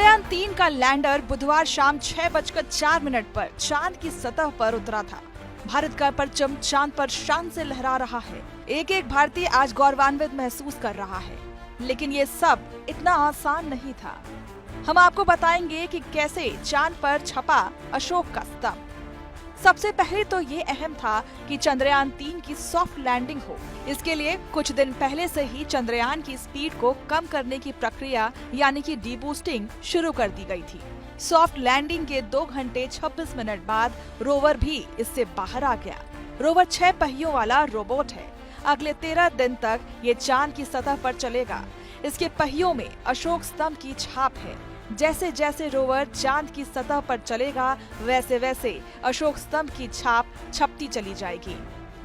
चंद्रयान-3 का लैंडर बुधवार शाम 6:04 पर चांद की सतह पर उतरा था। भारत का परचम चांद पर शान से लहरा रहा है। एक एक भारतीय आज गौरवान्वित महसूस कर रहा है, लेकिन ये सब इतना आसान नहीं था। हम आपको बताएंगे कि कैसे चांद पर छपा अशोक का स्तंभ। सबसे पहले तो ये अहम था कि चंद्रयान-3 की सॉफ्ट लैंडिंग हो। इसके लिए कुछ दिन पहले से ही चंद्रयान की स्पीड को कम करने की प्रक्रिया यानी कि डीबूस्टिंग शुरू कर दी गई थी। सॉफ्ट लैंडिंग के 2 घंटे 26 मिनट बाद रोवर भी इससे बाहर आ गया। रोवर 6 पहियों वाला रोबोट है। अगले 13 दिन तक ये चांद की सतह पर चलेगा। इसके पहियों में अशोक स्तंभ की छाप है। जैसे जैसे रोवर चांद की सतह पर चलेगा, वैसे वैसे अशोक स्तंभ की छाप छपती चली जाएगी।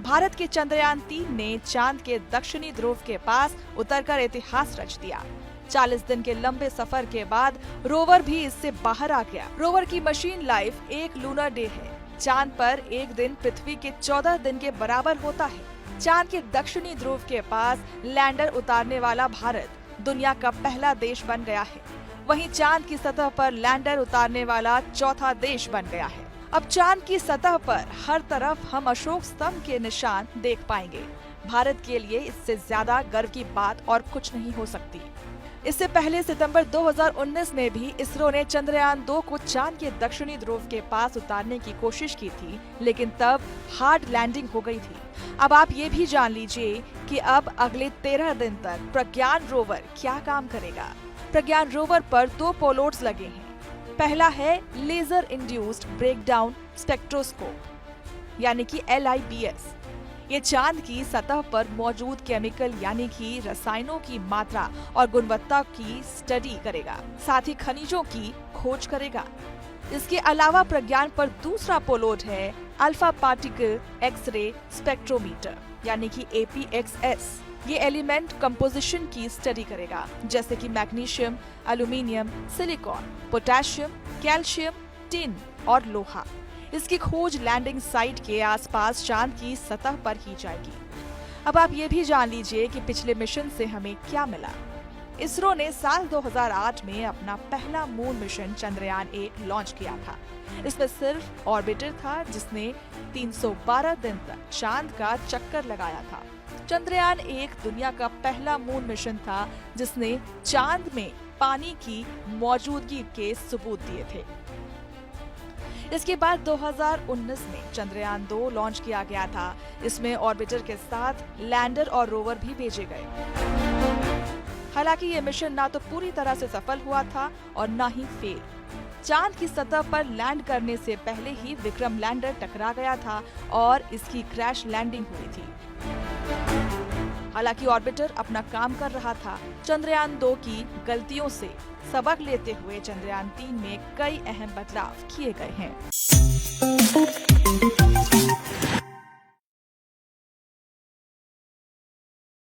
भारत के चंद्रयान-3 ने चांद के दक्षिणी ध्रुव के पास उतरकर इतिहास रच दिया। 40 दिन के लंबे सफर के बाद रोवर भी इससे बाहर आ गया। रोवर की मशीन लाइफ एक लूनर डे है। चांद पर एक दिन पृथ्वी के 14 दिन के बराबर होता है। चांद के दक्षिणी ध्रुव के पास लैंडर उतारने वाला भारत दुनिया का पहला देश बन गया है। वहीं चांद की सतह पर लैंडर उतारने वाला चौथा देश बन गया है। अब चांद की सतह पर हर तरफ हम अशोक स्तंभ के निशान देख पाएंगे। भारत के लिए इससे ज्यादा गर्व की बात और कुछ नहीं हो सकती। इससे पहले सितंबर 2019 में भी इसरो ने चंद्रयान-2 को चांद के दक्षिणी ध्रुव के पास उतारने की कोशिश की थी, लेकिन तब हार्ड लैंडिंग हो गई थी। अब आप ये भी जान लीजिए कि अब अगले 13 दिन तक प्रज्ञान रोवर क्या काम करेगा। प्रज्ञान रोवर पर 2 पेलोड्स लगे हैं। पहला है लेजर इंड्यूस्ड ब्रेकडाउन स्पेक्ट्रोस्कोप यानी कि LIBS। ये चांद की सतह पर मौजूद केमिकल यानी कि रसायनों की मात्रा और गुणवत्ता की स्टडी करेगा, साथ ही खनिजों की खोज करेगा। इसके अलावा प्रज्ञान पर दूसरा पेलोड है अल्फा पार्टिकल एक्स-रे स्पेक्ट्रोमीटर यानी कि APXS। ये एलिमेंट कंपोजिशन की स्टडी करेगा, जैसे कि magnesium, aluminium, silicon, potassium, calcium, tin और लोहा। इसकी खोज लैंडिंग साइट के आसपास चांद की सतह पर की जाएगी। अब आप ये भी जान लीजिए कि पिछले मिशन से हमें क्या मिला। इसरो ने साल 2008 में अपना पहला मून मिशन चंद्रयान-1 लॉन्च किया था। इसमें सिर्फ ऑर्बिटर था जिसने 312 दिन तक चांद का चक्कर लगाया था। चंद्रयान-1 दुनिया का पहला मून मिशन था जिसने चांद में पानी की मौजूदगी के सबूत दिए थे। इसके बाद 2019 में चंद्रयान-2 लॉन्च किया गया था। इसमें ऑर्बिटर के साथ लैंडर और रोवर भी भेजे गए। हालांकि ये मिशन ना तो पूरी तरह से सफल हुआ था और ना ही फेल। चांद की सतह पर लैंड करने से पहले ही विक्रम लैंडर टकरा गया था और इसकी क्रैश लैंडिंग हुई थी। हालांकि ऑर्बिटर अपना काम कर रहा था। चंद्रयान-2 की गलतियों से सबक लेते हुए चंद्रयान-3 में कई अहम बदलाव किए गए हैं।